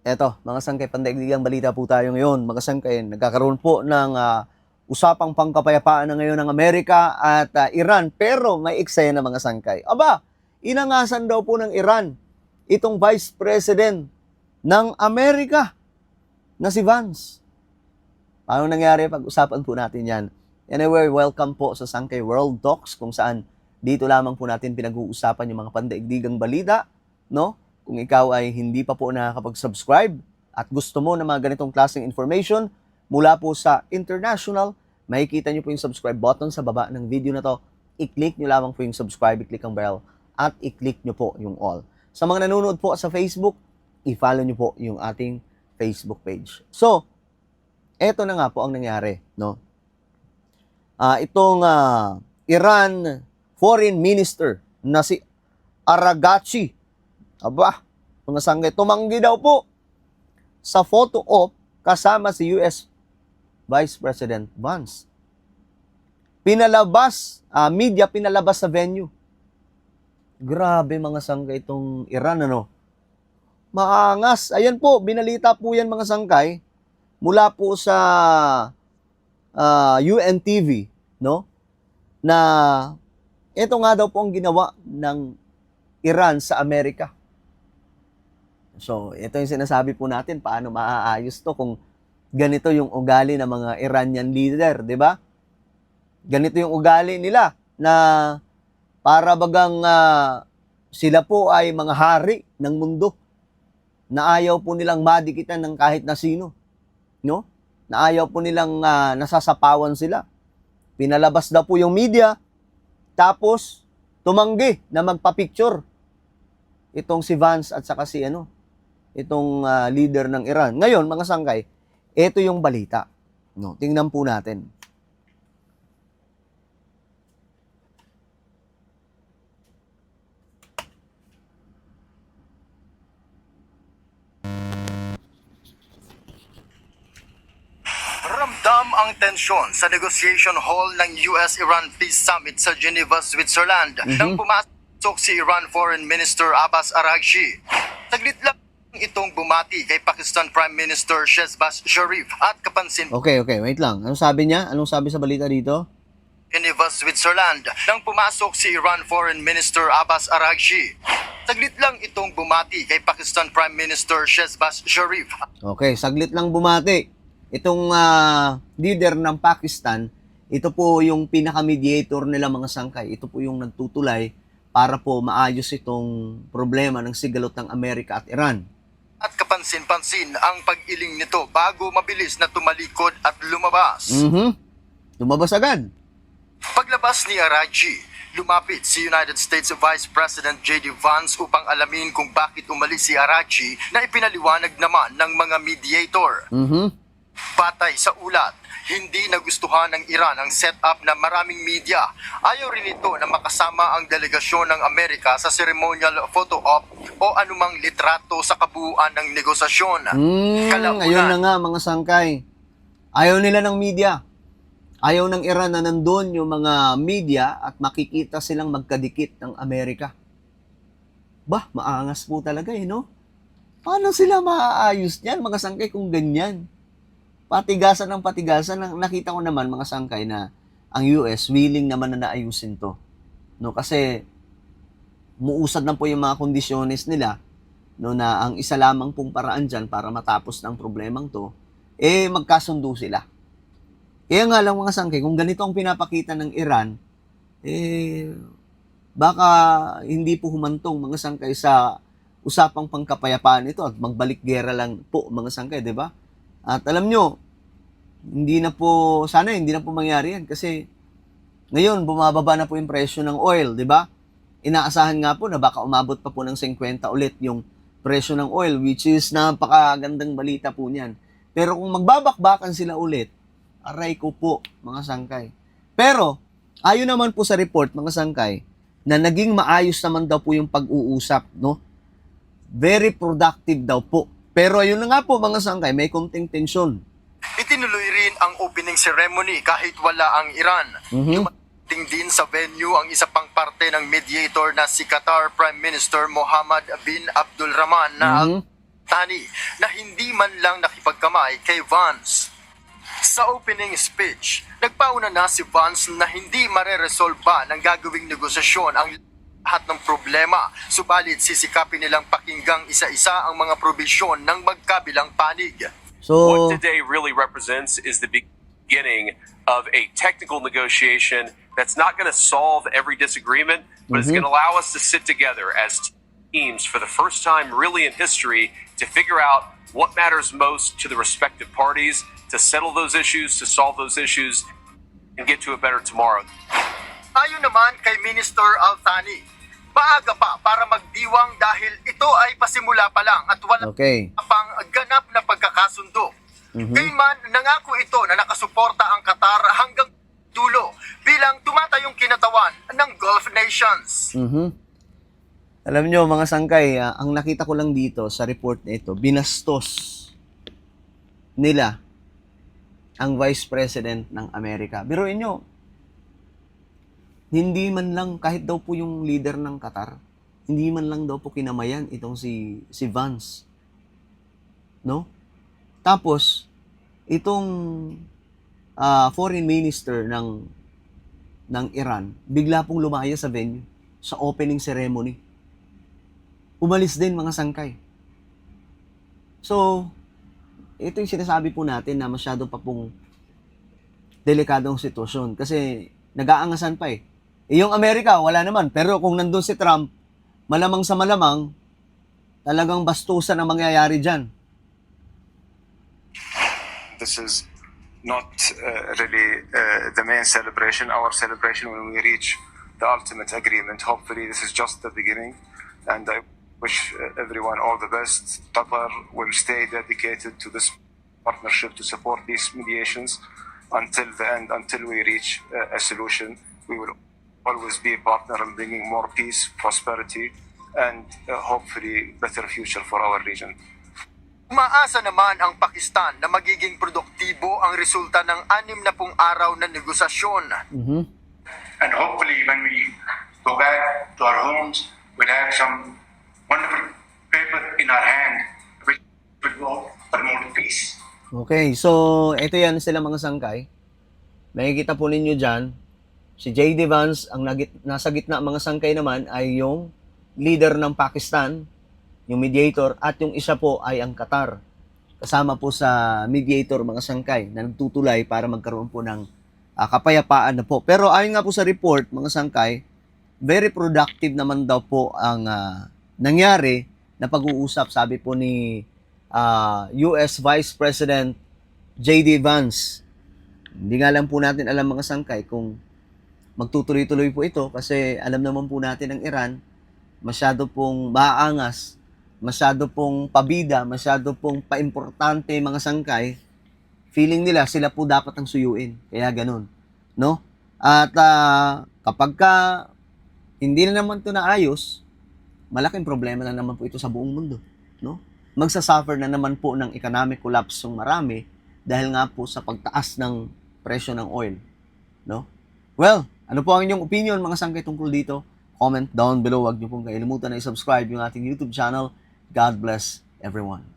Eto, mga sangkay, pandaigdigang balita po tayo ngayon. Mga sangkay, nagkakaroon po ng usapang pangkapayapaan na ngayon ng Amerika at Iran. Pero may eksena mga sangkay. Aba, inangasan daw po ng Iran itong Vice President ng Amerika na si Vance. Paano nangyari? Pag-usapan po natin yan. Anyway, welcome po sa Sangkay World Talks kung saan dito lamang po natin pinag-uusapan yung mga pandaigdigang balita, no? Kung ikaw ay hindi pa po nakakapag-subscribe at gusto mo ng mga ganitong klaseng information mula po sa international, makikita nyo po yung subscribe button sa baba ng video na to. I-click nyo lamang po yung subscribe, i-click ang bell, at i-click nyo po yung all. Sa mga nanonood po sa Facebook, i-follow nyo po yung ating Facebook page. So, eto na nga po ang nangyari, no? Itong Iran Foreign Minister na si Araghchi, aba, mga sanggay, tumanggi daw po sa photo op kasama si US Vice President Vance. Pinalabas, media pinalabas sa venue. Grabe mga sangkay itong Iran, ano? Maangas. Ayan po, binalita po yan mga sangkay mula po sa UNTV, no? Na ito nga daw po ang ginawa ng Iran sa Amerika. So, ito yung sinasabi po natin, paano maaayos to kung ganito yung ugali ng mga Iranian leader, di ba? Ganito yung ugali nila na para bagang sila po ay mga hari ng mundo na ayaw po nilang madikitan ng kahit na sino, no? Na ayaw po nilang nasasapawan sila. Pinalabas daw po yung media, tapos tumanggi na magpa-picture itong si Vance at saka si itong leader ng Iran. Ngayon, mga sangkay, ito yung balita. No, tingnan po natin. Ramdam ang tensyon sa negotiation hall ng US-Iran Peace Summit sa Geneva, Switzerland nang pumasok si Iran Foreign Minister Abbas Araghchi. Saglit lang itong bumati kay Pakistan Prime Minister Shehbaz Sharif at kapansin Okay, wait lang. Anong sabi niya? Anong sabi sa balita dito? Geneva, Switzerland nang pumasok si Iran Foreign Minister Abbas Araghchi. Saglit lang itong bumati kay Pakistan Prime Minister Shehbaz Sharif. Okay, saglit lang bumati. Itong leader ng Pakistan, ito po yung pinaka-mediator nila mga sangkay. Ito po yung nagtutulay para po maayos itong problema ng sigalot ng Amerika at Iran. At kapansin-pansin ang pag-iling nito bago mabilis na tumalikod at lumabas. Lumabas agad. Paglabas ni Araghchi, lumapit si United States Vice President J.D. Vance upang alamin kung bakit umalis si Araghchi na ipinaliwanag naman ng mga mediator. Batay sa ulat, hindi nagustuhan ng Iran ang setup na maraming media. Ayaw rin ito na makasama ang delegasyon ng Amerika sa ceremonial photo op o anumang litrato sa kabuuan ng negosasyon. Ayun na nga mga sangkay. Ayaw nila ng media. Ayaw ng Iran na nandun yung mga media at makikita silang magkadikit ng Amerika. Bah, maangas po talaga no? Paano sila maaayos niyan mga sangkay kung ganyan? Patigasan ng patigasan. Nakita ko naman mga sangkay na ang US willing naman na naayusin to. No, kasi muusad na po yung mga kondisyones nila, no, na ang isa lamang pong paraan dyan para matapos ng problemang to, magkasundo sila. Kaya nga lang mga sangkay, kung ganito ang pinapakita ng Iran, baka hindi po humantong mga sangkay sa usapang pangkapayapaan ito at magbalik gera lang po mga sangkay, di ba? At alam nyo, sana hindi na po mangyari yan kasi ngayon bumababa na po yung presyo ng oil, di ba? Inaasahan nga po na baka umabot pa po ng 50 ulit yung presyo ng oil, which is napakagandang balita po niyan. Pero kung magbabakbakan sila ulit, aray ko po mga sangkay. Pero ayon naman po sa report mga sangkay na naging maayos naman daw po yung pag-uusap, no? Very productive daw po. Pero ayun na nga po mga sangkay, may konting tensyon. Itinuloy rin ang opening ceremony kahit wala ang Iran. Dumating din sa venue ang isa pang parte ng mediator na si Qatar Prime Minister Mohammed bin Abdulrahman na Tani na hindi man lang nakipagkamay kay Vance. Sa opening speech, nagpauna na si Vance na hindi mareresolba ng gagawing negosasyon ang lahat ng problema, subalit sisikapin nilang pakinggang isa-isa ang mga probisyon ng magkabilang panig. What So, today really represents is the beginning of a technical negotiation that's not going to solve every disagreement, but it's going to allow us to sit together as teams for the first time really in history to figure out what matters most to the respective parties, to settle those issues, to solve those issues, and get to a better tomorrow. Ayon naman kay Minister Althani, maaga pa para magdiwang dahil ito ay pasimula pa lang at wala okay. pang ganap na pagkakasundo. Gayunman, nangako ito na nakasuporta ang Qatar hanggang dulo bilang tumatayong kinatawan ng Gulf Nations. Alam nyo mga sangkay, ang nakita ko lang dito sa report na ito, binastos nila ang Vice President ng Amerika. Biruin nyo, hindi man lang, kahit daw po yung leader ng Qatar, hindi man lang daw po kinamayan itong si Vance. No? Tapos, itong foreign minister ng Iran, bigla pong lumaya sa venue, sa opening ceremony. Umalis din mga sangkay. So, ito yung sinasabi po natin na masyado pa pong delikadong sitwasyon. Kasi nag-aangasan pa eh. Yung Amerika, wala naman. Pero kung nandun si Trump, malamang sa malamang, talagang bastusan ang mangyayari dyan. This is not really the main celebration. Our celebration when we reach the ultimate agreement. Hopefully, this is just the beginning. And I wish everyone all the best. Qatar will stay dedicated to this partnership to support these mediations until the end, until we reach a solution. We will always be a partner in bringing more peace, prosperity, and hopefully better future for our region. Umaasa naman ang Pakistan na magiging produktibo ang resulta ng 60 araw na negosasyon. And hopefully when we go back to our homes, we'll have some wonderful paper in our hand which will go promote peace. Okay, so ito yan sila mga sangkay. Makikita po ninyo dyan, si J.D. Vance, ang nasa gitna mga sangkay naman ay yung leader ng Pakistan, yung mediator, at yung isa po ay ang Qatar. Kasama po sa mediator mga sangkay na nagtutulay para magkaroon po ng kapayapaan na po. Pero ayon nga po sa report, mga sangkay, very productive naman daw po ang nangyari na pag-uusap, sabi po ni US Vice President J.D. Vance. Hindi nga lang po natin alam mga sangkay kung magtutuloy-tuloy po ito kasi alam naman po natin ang Iran, masyado pong maaangas, masyado pong pabida, masyado pong paimportante mga sangkay. Feeling nila sila po dapat ang suyuin. Kaya ganun, no? At kapag hindi na naman ito naayos, malaking problema na naman po ito sa buong mundo, no? Magsasuffer na naman po ng economic collapse ng marami dahil nga po sa pagtaas ng presyo ng oil, no? Well, ano po ang inyong opinion mga sangkay tungkol dito? Comment down below. Huwag niyo pong kalimutan na i-subscribe yung ating YouTube channel. God bless everyone.